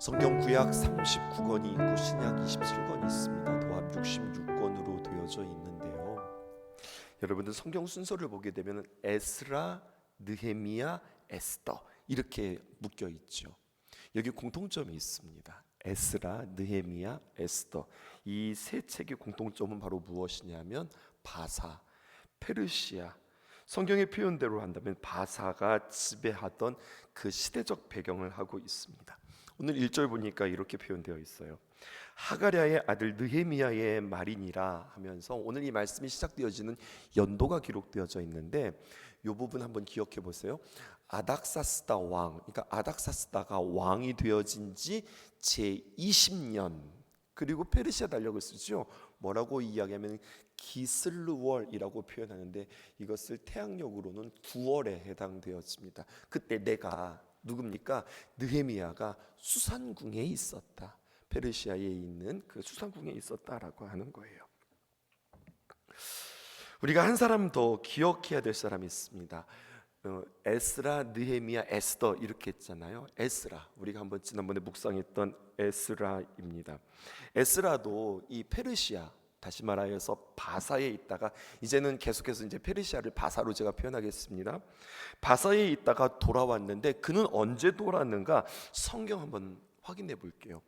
성경 구약 39권이 있고 신약 27권이 있습니다. 도합 66권으로 되어져 있는데요. 여러분들 성경 순서를 보게 되면 에스라, 느헤미야, 에스더 이렇게 묶여 있죠. 여기 공통점이 있습니다. 에스라, 느헤미야, 에스더 이 세 책의 공통점은 바로 무엇이냐면 바사, 페르시아. 성경의 표현대로 한다면 바사가 지배하던 그 시대적 배경을 하고 있습니다. 오늘 1절 보니까 이렇게 표현되어 있어요. 하가랴의 아들 느헤미야의 말이니라 하면서 오늘 이 말씀이 시작되어지는 연도가 기록되어져 있는데 이 부분 한번 기억해 보세요. 아닥사스다 왕, 그러니까 아닥사스다가 왕이 되어진 지 제20년, 그리고 페르시아 달력을 쓰죠. 뭐라고 이야기하면 기슬루월이라고 표현하는데 이것을 태양력으로는 9월에 해당되어집니다. 그때 내가 누굽니까? 느헤미야가 수산궁에 있었다. 페르시아에 있는 그 수산궁에 있었다라고 하는 거예요. 우리가 한 사람 더 기억해야 될 사람이 있습니다. 에스라, 느헤미야, 에스더 이렇게 했잖아요. 에스라, 우리가 한번 지난번에 묵상했던 에스라입니다. 에스라도 이 페르시아, 다시 말하여서 바사에 있다가 이제는 계속해서 이제 페르시아를 바사로 제가 표현하겠습니다. 바사에 있다가 돌아왔는데 그는 언제 돌아왔는가? 성경 한번 확인해 볼게요.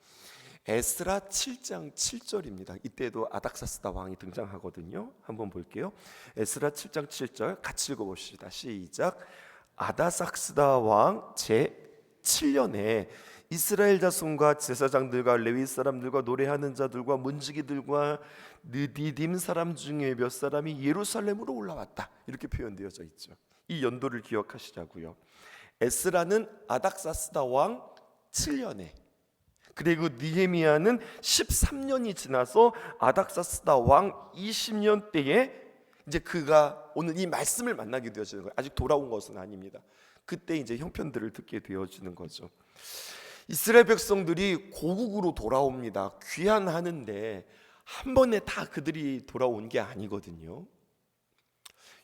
에스라 7장 7절입니다. 이때도 아닥사스다 왕이 등장하거든요. 한번 볼게요. 에스라 7장 7절 같이 읽어봅시다. 시작. 아닥사스다 왕 제7년에 이스라엘 자손과 제사장들과 레위 사람들과 노래하는 자들과 문지기들과 느디딤 사람 중에 몇 사람이 예루살렘으로 올라왔다. 이렇게 표현되어져 있죠. 이 연도를 기억하시자고요. 에스라는 아닥사스다 왕 7년에, 그리고 느헤미야는 13년이 지나서 아닥사스다 왕 20년 때에 이제 그가 오늘 이 말씀을 만나게 되어지는 거예요. 아직 돌아온 것은 아닙니다. 그때 이제 형편들을 듣게 되어지는 거죠. 이스라엘 백성들이 고국으로 돌아옵니다. 귀환하는데 한 번에 다 그들이 돌아온 게 아니거든요.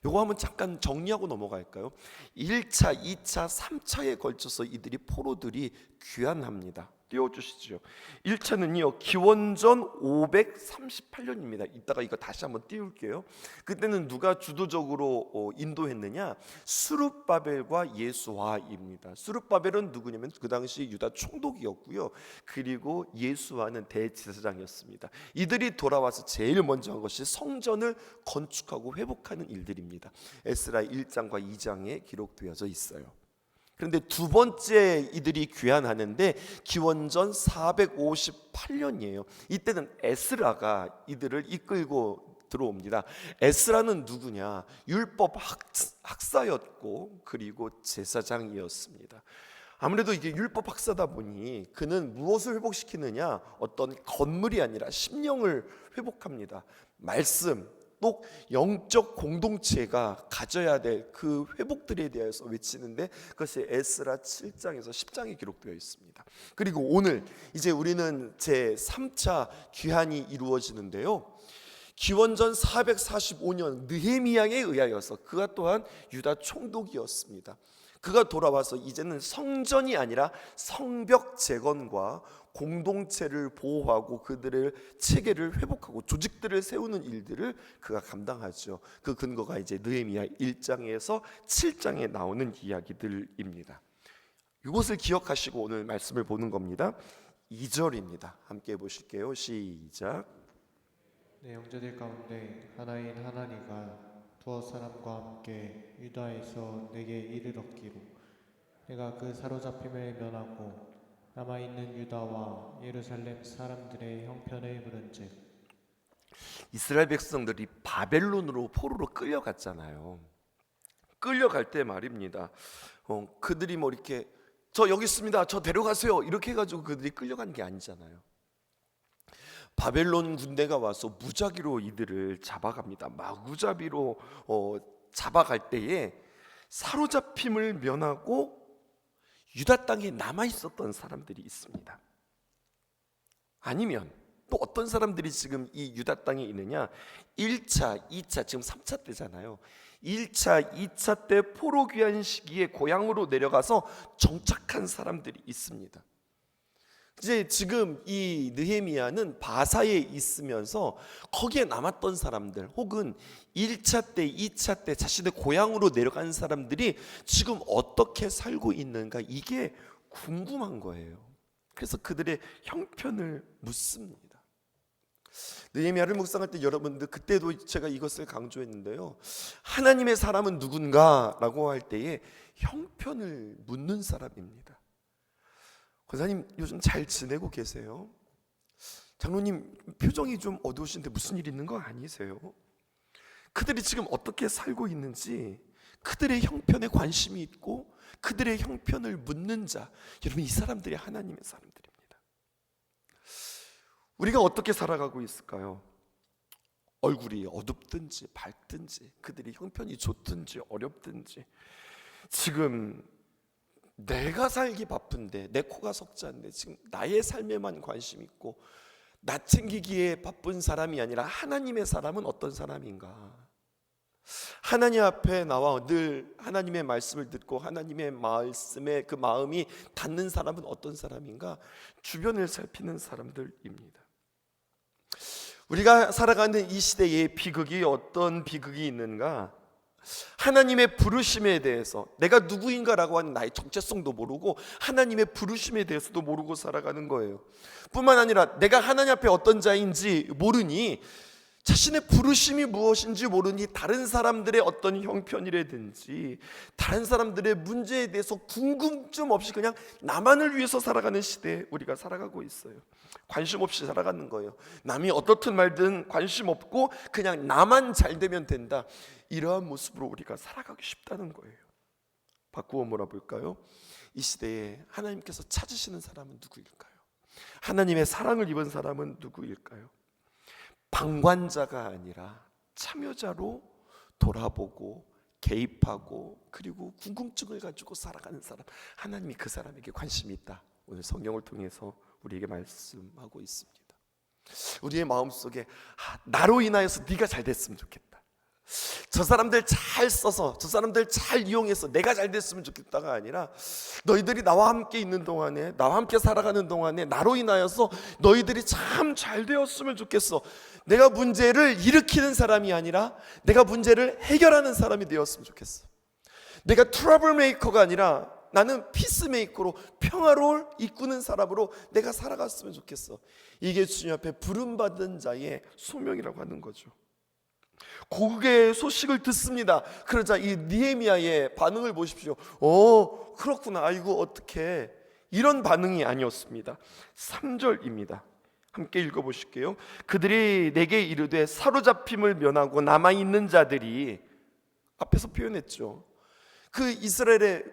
요거 한번 잠깐 정리하고 넘어갈까요? 1차, 2차, 3차에 걸쳐서 이들이 포로들이 귀환합니다. 띄워주시죠. 1차는요 기원전 538년입니다. 이따가 이거 다시 한번 띄울게요. 그때는 누가 주도적으로 인도했느냐? 스룹바벨과 예수아입니다. 스룹바벨은 누구냐면 그 당시 유다 총독이었고요. 그리고 예수아는 대제사장이었습니다. 이들이 돌아와서 제일 먼저 한 것이 성전을 건축하고 회복하는 일들입니다. 에스라 1장과 2장에 기록되어져 있어요. 그런데 두 번째 이들이 귀환하는데 기원전 458년이에요. 이때는 에스라가 이들을 이끌고 들어옵니다. 에스라는 누구냐? 율법 학사였고 그리고 제사장이었습니다. 아무래도 이게 율법 학사다 보니 그는 무엇을 회복시키느냐? 어떤 건물이 아니라 심령을 회복합니다. 말씀, 또 영적 공동체가 가져야 될 그 회복들에 대해서 외치는데 그것이 에스라 7장에서 10장에 기록되어 있습니다. 그리고 오늘 이제 우리는 제 3차 귀환이 이루어지는데요. 기원전 445년 느헤미야에 의하여서 그가 또한 유다 총독이었습니다. 그가 돌아와서 이제는 성전이 아니라 성벽 재건과 공동체를 보호하고 그들의 체계를 회복하고 조직들을 세우는 일들을 그가 감당하죠. 그 근거가 이제 느헤미야 1장에서 7장에 나오는 이야기들입니다. 이것을 기억하시고 오늘 말씀을 보는 겁니다. 2절입니다. 함께 보실게요. 시작. 내 형제들 가운데 하나인 하나니가 두어 사람과 함께 유다에서 내게 이를 얻기로 내가 그 사로잡힘을 면하고 남아있는 유다와 예루살렘 사람들의 형편을 물은즉. 이스라엘 백성들이 바벨론으로 포로로 끌려갔잖아요. 끌려갈 때 말입니다. 그들이 뭐 이렇게 저 여기 있습니다. 저 데려가세요. 이렇게 해가지고 그들이 끌려간 게 아니잖아요. 바벨론 군대가 와서 무작위로 이들을 잡아갑니다. 마구잡이로 잡아갈 때에 사로잡힘을 면하고 유다 땅에 남아 있었던 사람들이 있습니다. 아니면 또 어떤 사람들이 지금 이 유다 땅에 있느냐? 1차, 2차, 지금 3차 때잖아요. 1차, 2차 때 포로 귀환 시기에 고향으로 내려가서 정착한 사람들이 있습니다. 이제 지금 이 느헤미야는 바사에 있으면서 거기에 남았던 사람들 혹은 1차 때 2차 때 자신의 고향으로 내려간 사람들이 지금 어떻게 살고 있는가 이게 궁금한 거예요. 그래서 그들의 형편을 묻습니다. 느헤미야를 묵상할 때 여러분들 그때도 제가 이것을 강조했는데요. 하나님의 사람은 누군가라고 할 때에 형편을 묻는 사람입니다. 권사님 요즘 잘 지내고 계세요? 장로님 표정이 좀 어두우신데 무슨 일 있는 거 아니세요? 그들이 지금 어떻게 살고 있는지 그들의 형편에 관심이 있고 그들의 형편을 묻는 자, 여러분 이 사람들이 하나님의 사람들입니다. 우리가 어떻게 살아가고 있을까요? 얼굴이 어둡든지 밝든지 그들이 형편이 좋든지 어렵든지 지금 내가 살기 바쁜데 내 코가 석자인데 지금 나의 삶에만 관심 있고 나 챙기기에 바쁜 사람이 아니라 하나님의 사람은 어떤 사람인가? 하나님 앞에 나와 늘 하나님의 말씀을 듣고 하나님의 말씀에 그 마음이 닿는 사람은 어떤 사람인가? 주변을 살피는 사람들입니다. 우리가 살아가는 이 시대에 비극이 어떤 비극이 있는가? 하나님의 부르심에 대해서 내가 누구인가라고 하는 나의 정체성도 모르고 하나님의 부르심에 대해서도 모르고 살아가는 거예요. 뿐만 아니라 내가 하나님 앞에 어떤 자인지 모르니 자신의 부르심이 무엇인지 모르니 다른 사람들의 어떤 형편이라든지 다른 사람들의 문제에 대해서 궁금증 없이 그냥 나만을 위해서 살아가는 시대에 우리가 살아가고 있어요. 관심 없이 살아가는 거예요. 남이 어떻든 말든 관심 없고 그냥 나만 잘 되면 된다. 이러한 모습으로 우리가 살아가기 쉽다는 거예요. 바꾸어 몰아볼까요? 이 시대에 하나님께서 찾으시는 사람은 누구일까요? 하나님의 사랑을 입은 사람은 누구일까요? 방관자가 아니라 참여자로 돌아보고 개입하고 그리고 궁금증을 가지고 살아가는 사람, 하나님이 그 사람에게 관심이 있다. 오늘 성경을 통해서 우리에게 말씀하고 있습니다. 우리의 마음속에 나로 인하여서 네가 잘 됐으면 좋겠다. 저 사람들 잘 써서 저 사람들 잘 이용해서 내가 잘 됐으면 좋겠다가 아니라 너희들이 나와 함께 있는 동안에 나와 함께 살아가는 동안에 나로 인하여서 너희들이 참 잘 되었으면 좋겠어. 내가 문제를 일으키는 사람이 아니라 내가 문제를 해결하는 사람이 되었으면 좋겠어. 내가 트러블 메이커가 아니라 나는 피스메이커로 평화를 이끄는 사람으로 내가 살아갔으면 좋겠어. 이게 주님 앞에 부름받은 자의 소명이라고 하는 거죠. 고국의 소식을 듣습니다. 그러자 이 느헤미야의 반응을 보십시오. 그렇구나. 아이고 어떡해. 이런 반응이 아니었습니다. 3절입니다. 함께 읽어보실게요. 그들이 내게 이르되 사로잡힘을 면하고 남아있는 자들이 앞에서 표현했죠. 그 이스라엘의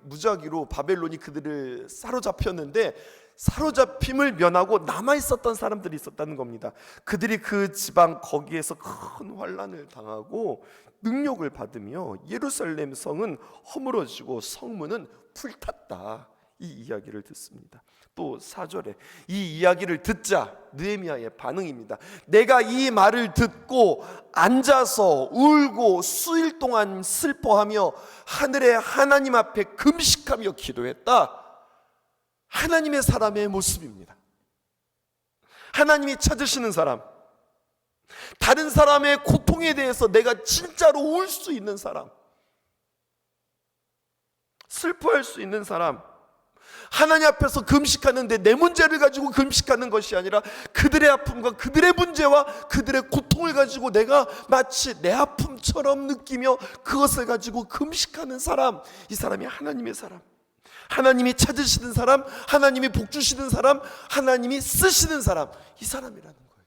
무작위로 바벨론이 그들을 사로잡혔는데 사로잡힘을 면하고 남아있었던 사람들이 있었다는 겁니다. 그들이 그 지방 거기에서 큰 환난을 당하고 능력을 받으며 예루살렘 성은 허물어지고 성문은 불탔다. 이 이야기를 듣습니다. 또 4절에 이 이야기를 듣자 느헤미야의 반응입니다. 내가 이 말을 듣고 앉아서 울고 수일 동안 슬퍼하며 하늘의 하나님 앞에 금식하며 기도했다. 하나님의 사람의 모습입니다. 하나님이 찾으시는 사람, 다른 사람의 고통에 대해서 내가 진짜로 울 수 있는 사람, 슬퍼할 수 있는 사람, 하나님 앞에서 금식하는데 내 문제를 가지고 금식하는 것이 아니라 그들의 아픔과 그들의 문제와 그들의 고통을 가지고 내가 마치 내 아픔처럼 느끼며 그것을 가지고 금식하는 사람, 이 사람이 하나님의 사람, 하나님이 찾으시는 사람, 하나님이 복주시는 사람, 하나님이 쓰시는 사람, 이 사람이라는 거예요.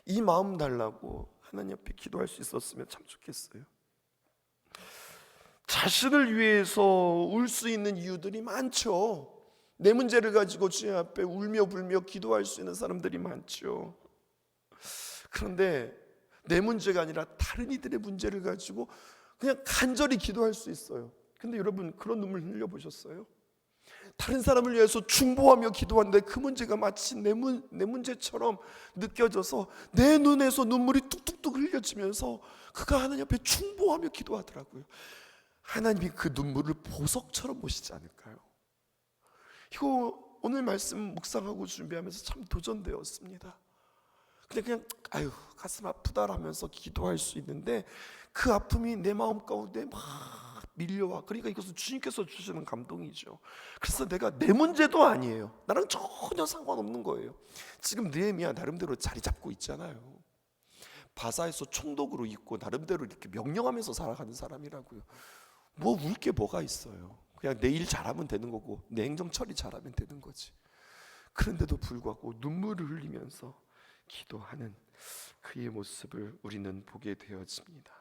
이 마음 달라고 하나님 앞에 기도할 수 있었으면 참 좋겠어요. 자신을 위해서 울 수 있는 이유들이 많죠. 내 문제를 가지고 주님 앞에 울며 불며 기도할 수 있는 사람들이 많죠. 그런데 내 문제가 아니라 다른 이들의 문제를 가지고 그냥 간절히 기도할 수 있어요. 근데 여러분 그런 눈물 흘려보셨어요? 다른 사람을 위해서 중보하며 기도하는데 그 문제가 마치 내 문제처럼 느껴져서 내 눈에서 눈물이 뚝뚝뚝 흘려지면서 그가 하나님 앞에 중보하며 기도하더라고요. 하나님이 그 눈물을 보석처럼 보시지 않을까요? 이거 오늘 말씀 묵상하고 준비하면서 참 도전되었습니다. 그냥 아유 가슴 아프다라면서 기도할 수 있는데 그 아픔이 내 마음 가운데 막 밀려와. 그러니까 이것은 주님께서 주시는 감동이죠. 그래서 내가 내 문제도 아니에요. 나랑 전혀 상관없는 거예요. 지금 느헤미야 나름대로 자리 잡고 있잖아요. 바사에서 총독으로 있고 나름대로 이렇게 명령하면서 살아가는 사람이라고요. 뭐 울 게 뭐가 있어요. 그냥 내 일 잘하면 되는 거고 내 행정 처리 잘하면 되는 거지. 그런데도 불구하고 눈물을 흘리면서 기도하는 그의 모습을 우리는 보게 되어집니다.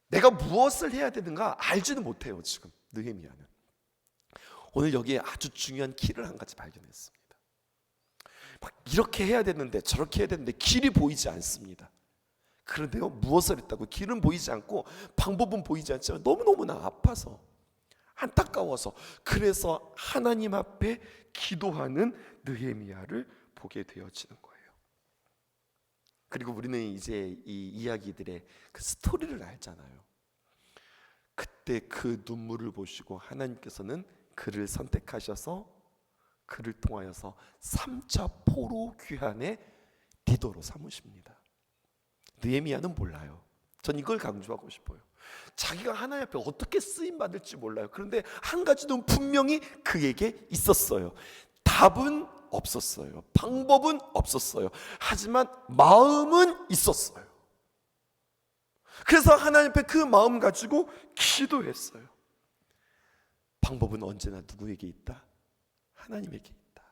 내가 무엇을 해야 되는가 알지는 못해요. 지금 느헤미야는 오늘 여기에 아주 중요한 키를 한 가지 발견했습니다. 막 이렇게 해야 되는데 저렇게 해야 되는데 길이 보이지 않습니다. 그런데요, 무엇을 했다고? 길은 보이지 않고 방법은 보이지 않지만 너무너무나 아파서 안타까워서 그래서 하나님 앞에 기도하는 느헤미야를 보게 되어지는 거예요. 그리고 우리는 이제 이 이야기들의 그 스토리를 알잖아요. 그때 그 눈물을 보시고 하나님께서는 그를 선택하셔서 그를 통하여서 3차 포로 귀환의 리더로 삼으십니다. 느헤미야는 몰라요. 전 이걸 강조하고 싶어요. 자기가 하나님 앞에 어떻게 쓰임 받을지 몰라요. 그런데 한 가지는 분명히 그에게 있었어요. 답은 없었어요. 방법은 없었어요. 하지만 마음은 있었어요. 그래서 하나님 앞에 그 마음 가지고 기도했어요. 방법은 언제나 누구에게 있다? 하나님에게 있다.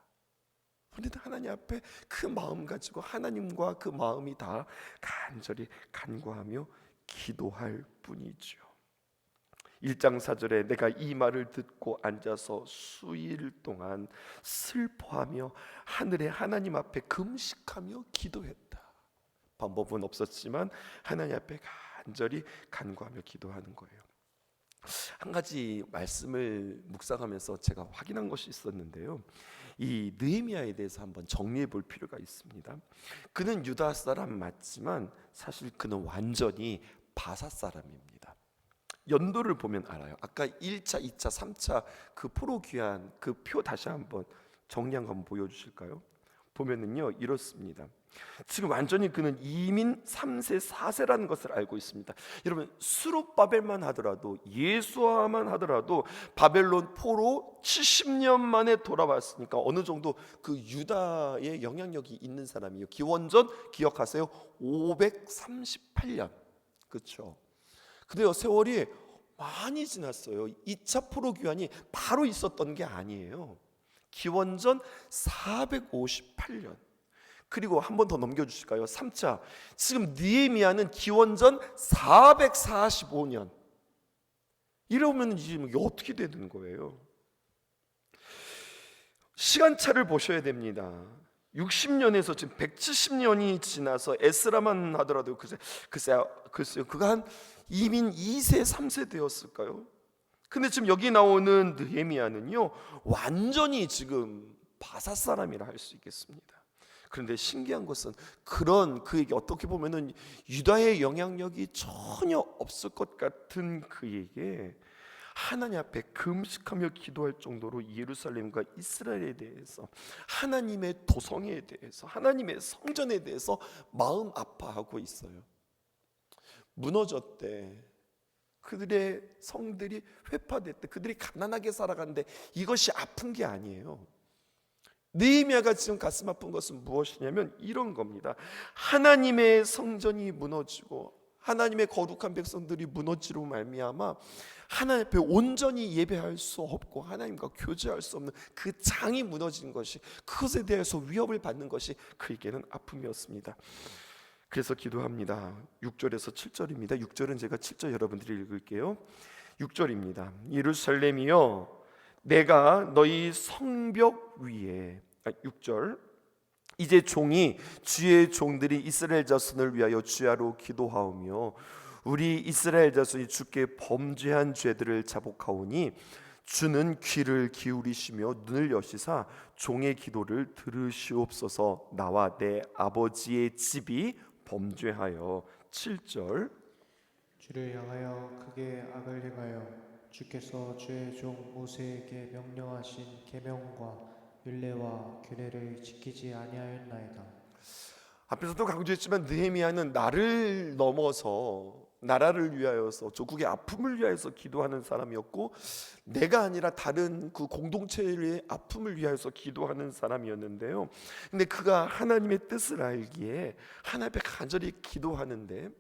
우리는 하나님 앞에 그 마음 가지고 하나님과 그 마음이 다 간절히 간구하며 기도할 뿐이죠. 1장 4절에 내가 이 말을 듣고 앉아서 수일 동안 슬퍼하며 하늘의 하나님 앞에 금식하며 기도했다. 방법은 없었지만 하나님 앞에 간절히 간구하며 기도하는 거예요. 한 가지 말씀을 묵상하면서 제가 확인한 것이 있었는데요. 이 느헤미야에 대해서 한번 정리해 볼 필요가 있습니다. 그는 유다 사람 맞지만 사실 그는 완전히 바사 사람입니다. 연도를 보면 알아요. 아까 1차, 2차, 3차 그 포로 귀환 그 표 다시 한번 정리한 거 한번 보여주실까요? 보면은요 이렇습니다. 지금 완전히 그는 이민 3세 4세라는 것을 알고 있습니다. 여러분 수룹바벨만 하더라도 예수아만 하더라도 바벨론 포로 70년 만에 돌아왔으니까 어느 정도 그 유다의 영향력이 있는 사람이에요. 기원전 기억하세요? 538년. 그렇죠? 근데요 세월이 많이 지났어요. 2차 포로 귀환이 바로 있었던 게 아니에요. 기원전 458년. 그리고 한 번 더 넘겨주실까요? 3차. 지금 느헤미야는 기원전 445년. 이러면 지금 이게 어떻게 되는 거예요? 시간차를 보셔야 됩니다. 60년에서 지금 170년이 지나서 에스라만 하더라도 글쎄요 그가 한 이민 2세 3세 되었을까요? 근데 지금 여기 나오는 느헤미야는요 완전히 지금 바사 사람이라 할 수 있겠습니다. 그런데 신기한 것은 그런 그에게 어떻게 보면은 유다의 영향력이 전혀 없을 것 같은 그에게 하나님 앞에 금식하며 기도할 정도로 예루살렘과 이스라엘에 대해서 하나님의 도성에 대해서 하나님의 성전에 대해서 마음 아파하고 있어요. 무너졌대. 그들의 성들이 회파됐대. 그들이 가난하게 살아가는데 이것이 아픈 게 아니에요. 느헤미야가 지금 가슴 아픈 것은 무엇이냐면 이런 겁니다. 하나님의 성전이 무너지고 하나님의 거룩한 백성들이 무너지로 말미암아 하나님 앞에 온전히 예배할 수 없고 하나님과 교제할 수 없는 그 장이 무너진 것이 그것에 대해서 위협을 받는 것이 그에게는 아픔이었습니다. 그래서 기도합니다. 6절에서 7절입니다. 6절은 제가 7절 여러분들이 읽을게요. 6절입니다. 예루살렘이여 내가 너희 성벽 위에 6절 이제 종이 주의 종들이 이스라엘 자손을 위하여 주야로 기도하오며 우리 이스라엘 자손이 주께 범죄한 죄들을 자복하오니 주는 귀를 기울이시며 눈을 여시사 종의 기도를 들으시옵소서. 나와 내 아버지의 집이 범죄하여 7절 주를 향하여 크게 악을 행하여 주께서 주의 종 모세에게 명령하신 계명과 율례와 규례를 지키지 아니하였나이다. 앞에서도 강조했지만 느헤미야는 나를 넘어서 나라를 위하여서 조국의 아픔을 위하여서 기도하는 사람이었고, 내가 아니라 다른 그 공동체의 아픔을 위하여서 기도하는 사람이었는데요. 근데 그가 하나님의 뜻을 알기에 하나님 앞에 간절히 기도하는데,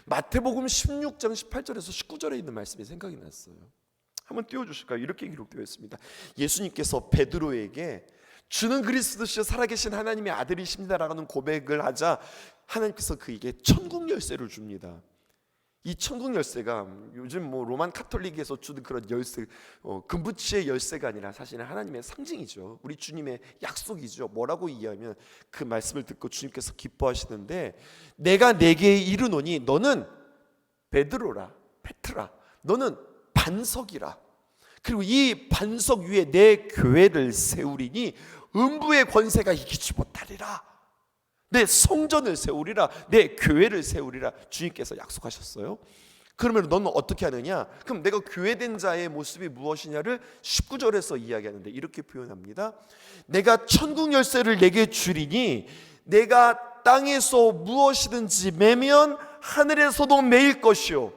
마태복음 16장 18절에서 19절에 있는 말씀이 생각이 났어요. 한번 띄워주실까요? 이렇게 기록되어 있습니다. 예수님께서 베드로에게 주는 그리스도시여 살아계신 하나님의 아들이십니다라는 고백을 하자 하나님께서 그에게 천국 열쇠를 줍니다. 이 천국 열쇠가 요즘 뭐 로만 카톨릭에서 주는 그런 열쇠, 금부치의 열쇠가 아니라 사실은 하나님의 상징이죠. 우리 주님의 약속이죠. 뭐라고 이해하면 그 말씀을 듣고 주님께서 기뻐하시는데, 내가 내게 이르노니 너는 베드로라, 페트라, 너는 반석이라. 그리고 이 반석 위에 내 교회를 세우리니 음부의 권세가 이기지 못하리라. 내 성전을 세우리라, 내 교회를 세우리라 주님께서 약속하셨어요. 그러면 너는 어떻게 하느냐? 그럼 내가 교회된 자의 모습이 무엇이냐를 19절에서 이야기하는데 이렇게 표현합니다. 내가 천국 열쇠를 내게 주리니 내가 땅에서 무엇이든지 매면 하늘에서도 매일 것이요,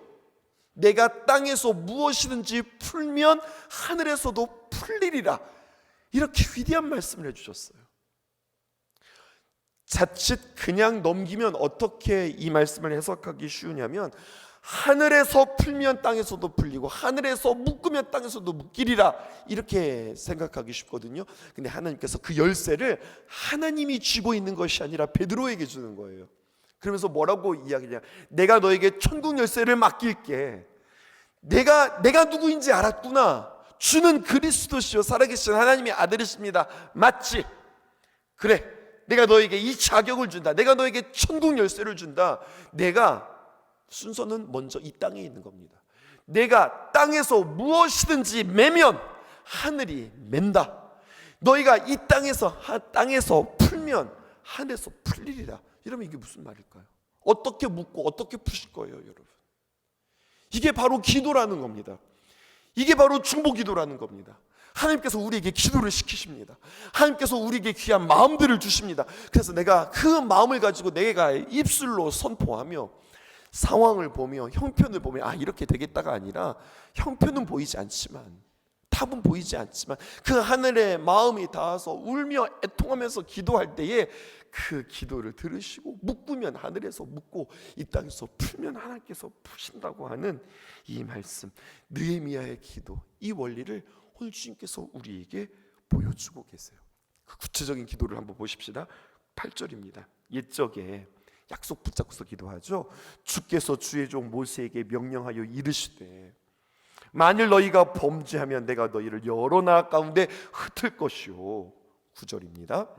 내가 땅에서 무엇이든지 풀면 하늘에서도 풀리리라. 이렇게 위대한 말씀을 해주셨어요. 자칫 그냥 넘기면 어떻게 이 말씀을 해석하기 쉬우냐면, 하늘에서 풀면 땅에서도 풀리고 하늘에서 묶으면 땅에서도 묶이리라, 이렇게 생각하기 쉽거든요. 근데 하나님께서 그 열쇠를 하나님이 쥐고 있는 것이 아니라 베드로에게 주는 거예요. 그러면서 뭐라고 이야기냐? 내가 너에게 천국 열쇠를 맡길게. 내가 누구인지 알았구나. 주는 그리스도시요 살아계신 하나님의 아들이십니다. 맞지? 그래, 내가 너에게 이 자격을 준다. 내가 너에게 천국 열쇠를 준다. 내가 순서는 먼저 이 땅에 있는 겁니다. 내가 땅에서 무엇이든지 매면 하늘이 맨다. 너희가 이 땅에서 풀면 하늘에서 풀리리라. 이러면 이게 무슨 말일까요? 어떻게 묻고 어떻게 푸실 거예요, 여러분? 이게 바로 기도라는 겁니다. 이게 바로 중보 기도라는 겁니다. 하나님께서 우리에게 기도를 시키십니다. 하나님께서 우리에게 귀한 마음들을 주십니다. 그래서 내가 그 마음을 가지고 내가 입술로 선포하며 상황을 보며 형편을 보며 이렇게 되겠다가 아니라, 형편은 보이지 않지만, 답은 보이지 않지만 그 하늘의 마음이 닿아서 울며 애통하면서 기도할 때에 그 기도를 들으시고, 묶으면 하늘에서 묶고 이 땅에서 풀면 하나님께서 푸신다고 하는 이 말씀, 느헤미야의 기도, 이 원리를 오늘 주님께서 우리에게 보여주고 계세요. 그 구체적인 기도를 한번 보십시다. 8절입니다. 옛적에 약속 붙잡고서 기도하죠. 주께서 주의 종 모세에게 명령하여 이르시되 만일 너희가 범죄하면 내가 너희를 여러 나라 가운데 흩을 것이요. 9절입니다.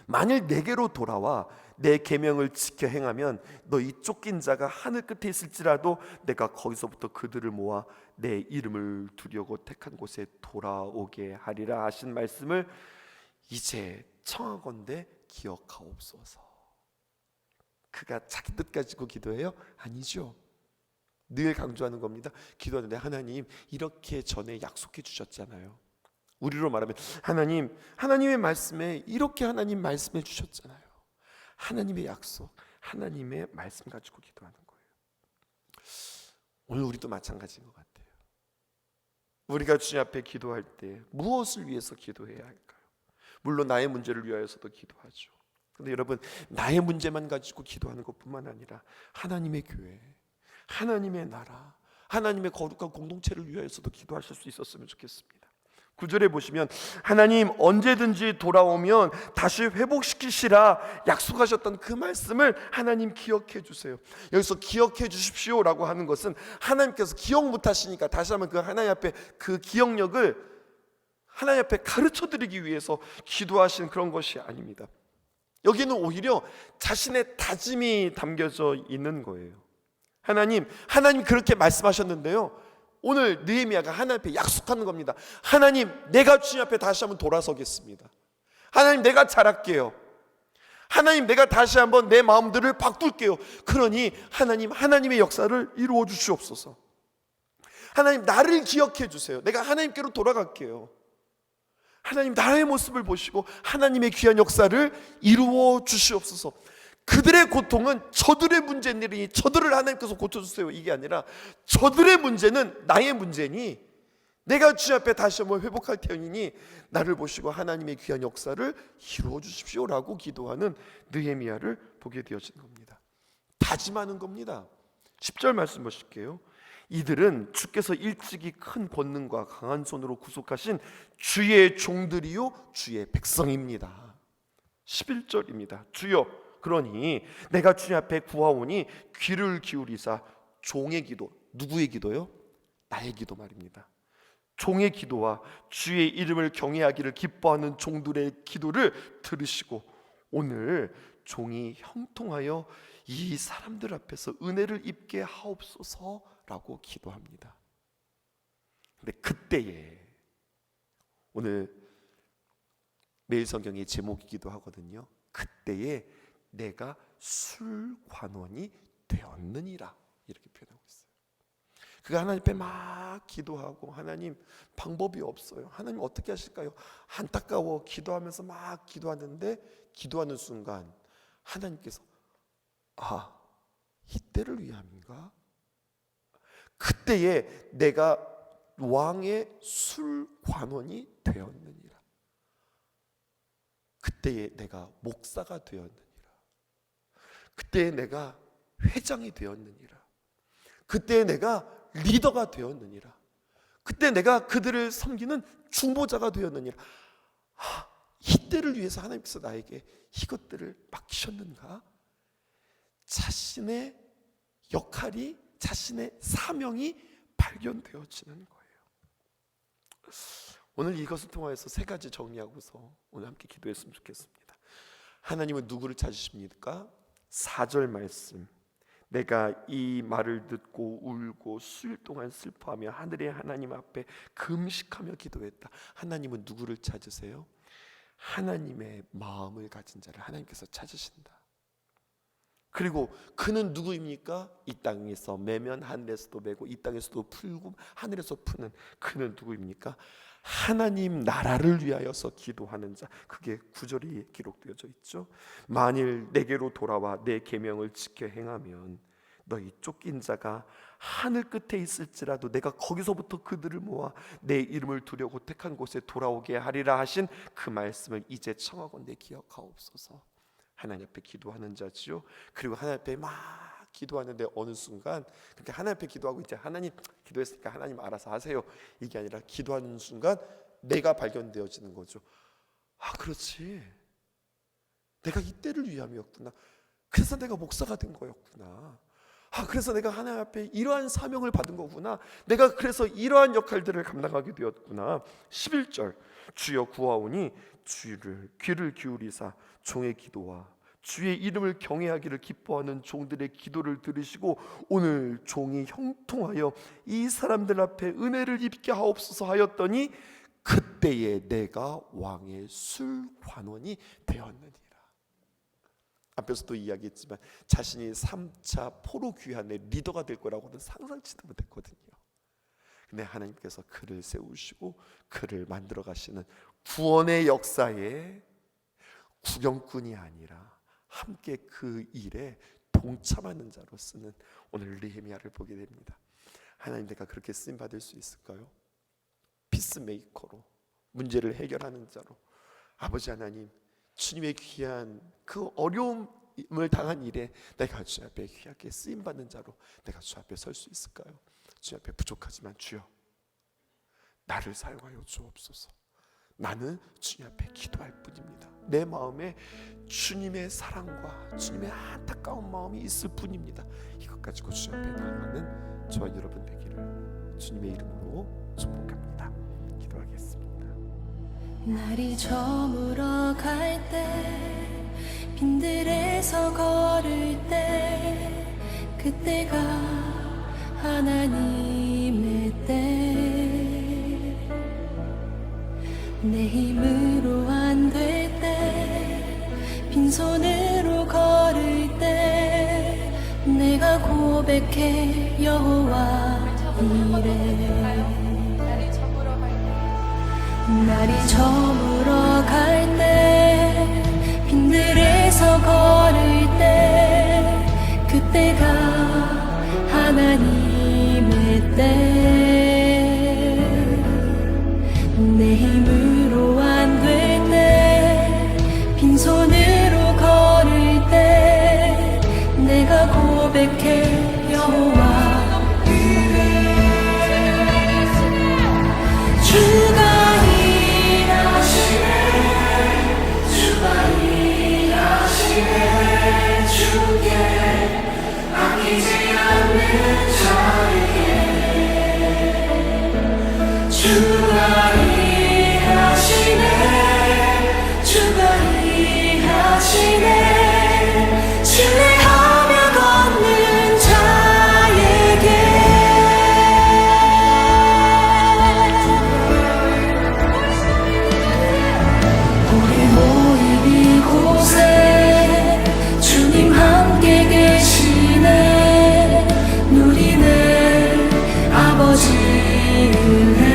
만일 내게로 돌아와 내 계명을 지켜 행하면 너희 쫓긴 자가 하늘 끝에 있을지라도 내가 거기서부터 그들을 모아 내 이름을 두려고 택한 곳에 돌아오게 하리라 하신 말씀을 이제 청하건대 기억하옵소서. 그가 자기 뜻 가지고 기도해요? 아니죠. 늘 강조하는 겁니다. 기도하는데 하나님 이렇게 전에 약속해 주셨잖아요. 우리로 말하면 하나님의 말씀에 이렇게 하나님 말씀해 주셨잖아요. 하나님의 약속, 하나님의 말씀 가지고 기도하는 거예요. 오늘 우리도 마찬가지인 것 같아요. 우리가 주님 앞에 기도할 때 무엇을 위해서 기도해야 할까요? 물론 나의 문제를 위하여서도 기도하죠. 그런데 여러분, 나의 문제만 가지고 기도하는 것뿐만 아니라 하나님의 교회, 하나님의 나라, 하나님의 거룩한 공동체를 위하여서도 기도하실 수 있었으면 좋겠습니다. 9절에 보시면 하나님 언제든지 돌아오면 다시 회복시키시라 약속하셨던 그 말씀을 하나님 기억해 주세요. 여기서 기억해 주십시오라고 하는 것은 하나님께서 기억 못하시니까 다시 한번 그 하나님 앞에 그 기억력을 하나님 앞에 가르쳐 드리기 위해서 기도하신 그런 것이 아닙니다. 여기는 오히려 자신의 다짐이 담겨져 있는 거예요. 하나님 그렇게 말씀하셨는데요, 오늘 느헤미야가 하나님 앞에 약속하는 겁니다. 하나님, 내가 주님 앞에 다시 한번 돌아서겠습니다. 하나님, 내가 잘할게요. 하나님, 내가 다시 한번 내 마음들을 바꿀게요. 그러니 하나님의 역사를 이루어 주시옵소서. 하나님 나를 기억해 주세요. 내가 하나님께로 돌아갈게요. 하나님 나의 모습을 보시고 하나님의 귀한 역사를 이루어 주시옵소서. 그들의 고통은 저들의 문제니 저들을 하나님께서 고쳐주세요 이게 아니라 저들의 문제는 나의 문제니 내가 주님 앞에 다시 한번 회복할 테니 나를 보시고 하나님의 귀한 역사를 이루어 주십시오라고 기도하는 느헤미야를 보게 되어지는 겁니다. 다짐하는 겁니다. 10절 말씀 보실게요. 이들은 주께서 일찍이 큰 권능과 강한 손으로 구속하신 주의 종들이요 주의 백성입니다. 11절입니다. 주여 그러니 내가 주님 앞에 구하오니 귀를 기울이사 종의 기도, 누구의 기도요? 나의 기도 말입니다. 종의 기도와 주의 이름을 경외하기를 기뻐하는 종들의 기도를 들으시고 오늘 종이 형통하여 이 사람들 앞에서 은혜를 입게 하옵소서라고 기도합니다. 근데 그때에 오늘 매일 성경의 제목이기도 하거든요. 그때에 내가 술관원이 되었느니라 이렇게 표현하고 있어요. 그가 하나님 앞에 막 기도하고 하나님 방법이 없어요. 하나님 어떻게 하실까요? 안타까워 기도하면서 막 기도하는데 기도하는 순간 하나님께서 이때를 위함인가? 그때에 내가 왕의 술관원이 되었느니라. 그때에 내가 목사가 되었느니라. 그때에 내가 회장이 되었느니라. 그때에 내가 리더가 되었느니라. 그때 내가 그들을 섬기는 중보자가 되었느니라. 이때를 위해서 하나님께서 나에게 이것들을 맡기셨는가? 자신의 역할이, 자신의 사명이 발견되어지는 거예요. 오늘 이것을 통해서 세 가지 정리하고서 오늘 함께 기도했으면 좋겠습니다. 하나님은 누구를 찾으십니까? 4절 말씀, 내가 이 말을 듣고 울고 수일 동안 슬퍼하며 하늘의 하나님 앞에 금식하며 기도했다. 하나님은 누구를 찾으세요? 하나님의 마음을 가진 자를 하나님께서 찾으신다. 그리고 그는 누구입니까? 이 땅에서 매면 하늘에서도 매고 이 땅에서도 풀고 하늘에서 푸는 그는 누구입니까? 하나님 나라를 위하여서 기도하는 자. 그게 9절이 기록되어져 있죠. 만일 내게로 돌아와 내 계명을 지켜 행하면 너희 쫓긴 자가 하늘 끝에 있을지라도 내가 거기서부터 그들을 모아 내 이름을 두려고 택한 곳에 돌아오게 하리라 하신 그 말씀을 이제 청하건대 기억하옵소서. 하나님 앞에 기도하는 자지요. 그리고 하나님 앞에 막 기도하는데 어느 순간 그렇게 하나님 앞에 기도하고 이제 하나님 기도했으니까 하나님 알아서 하세요 이게 아니라 기도하는 순간 내가 발견되어지는 거죠. 그렇지, 내가 이때를 위함이었구나. 그래서 내가 목사가 된 거였구나. 그래서 내가 하나님 앞에 이러한 사명을 받은 거구나. 내가 그래서 이러한 역할들을 감당하게 되었구나. 11절 주여 구하오니 주를 귀를 기울이사 종의 기도와 주의 이름을 경외하기를 기뻐하는 종들의 기도를 들으시고 오늘 종이 형통하여 이 사람들 앞에 은혜를 입게 하옵소서 하였더니 그때에 내가 왕의 술관원이 되었느니라. 앞에서도 이야기했지만 자신이 3차 포로 귀환의 리더가 될 거라고는 상상치도 못했거든요. 근데 하나님께서 그를 세우시고 그를 만들어 가시는 구원의 역사에 구경꾼이 아니라 함께 그 일에 동참하는 자로 쓰는 오늘 느헤미야를 보게 됩니다. 하나님, 내가 그렇게 쓰임 받을 수 있을까요? 피스메이커로, 문제를 해결하는 자로. 아버지 하나님, 주님의 귀한 그 어려움을 당한 일에 내가 주 앞에 귀하게 쓰임 받는 자로 내가 주 앞에 설 수 있을까요? 주 앞에 부족하지만 주여 나를 사용하여 주옵소서. 나는 주님 앞에 기도할 뿐입니다. 내 마음에 주님의 사랑과 주님의 안타까운 마음이 있을 뿐입니다. 이것 가지고 주 앞에 나아가는 저와 여러분 되기를 주님의 이름으로 축복합니다. 기도하겠습니다. 날이 저물어 갈 때 빈들에서 걸을 때 그때가 하나님의 때 내 힘으로 안 될 때 빈손으로 걸을 때 내가 고백해 여호와 이래 날이 저물어 갈 때 빈들에서 걸을 때 그때가 하나님의 때 내 힘으로 안 될 때 빈손으로 걸을 때 내가 고백해 여호와 주가 일하시네 주가 일하시네 주께 아끼지 않는 자에게 주가 일하시네 주가 일하시네 신뢰하며 걷는 자에게 우리 모인 이곳에 주님 함께 계시네 누리네 아버지 은혜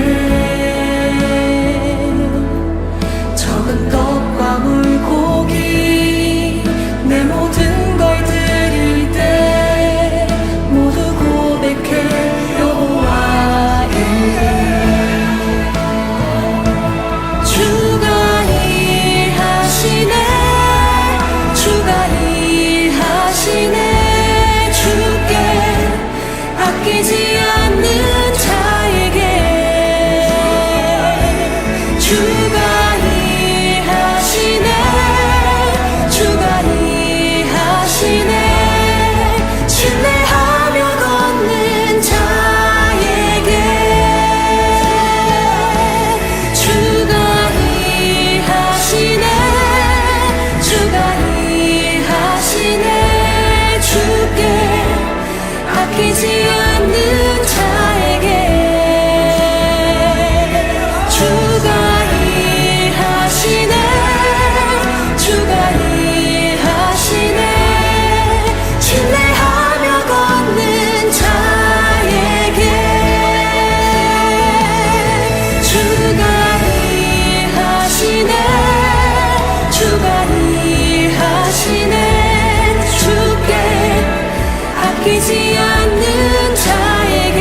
적은 떡과 물고기 내 모든 걸 드릴 때 모두 고백해 여호와의 주가 일하시네 주가 일하시네 주께 아끼지 않는 자에게 주가 일하시네 주가 일하시네 신뢰하며 걷는 자에게 주가 일하시네 주가 일하시네 주께 아끼지 않는 자에게 주가 일하시네 주가 일하시네 신뢰하며 걷는 자에게 주가 일하시네 주가 일하시네 주께 아끼지 않는 자에게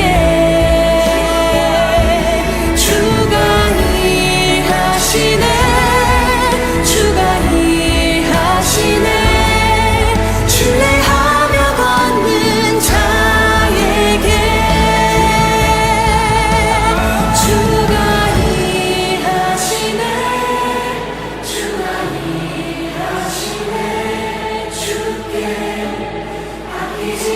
주가 일하시네 주가 일하시네 신뢰하며 걷는 자에게 주가 일하시네 주가 일하시네 주께 아끼지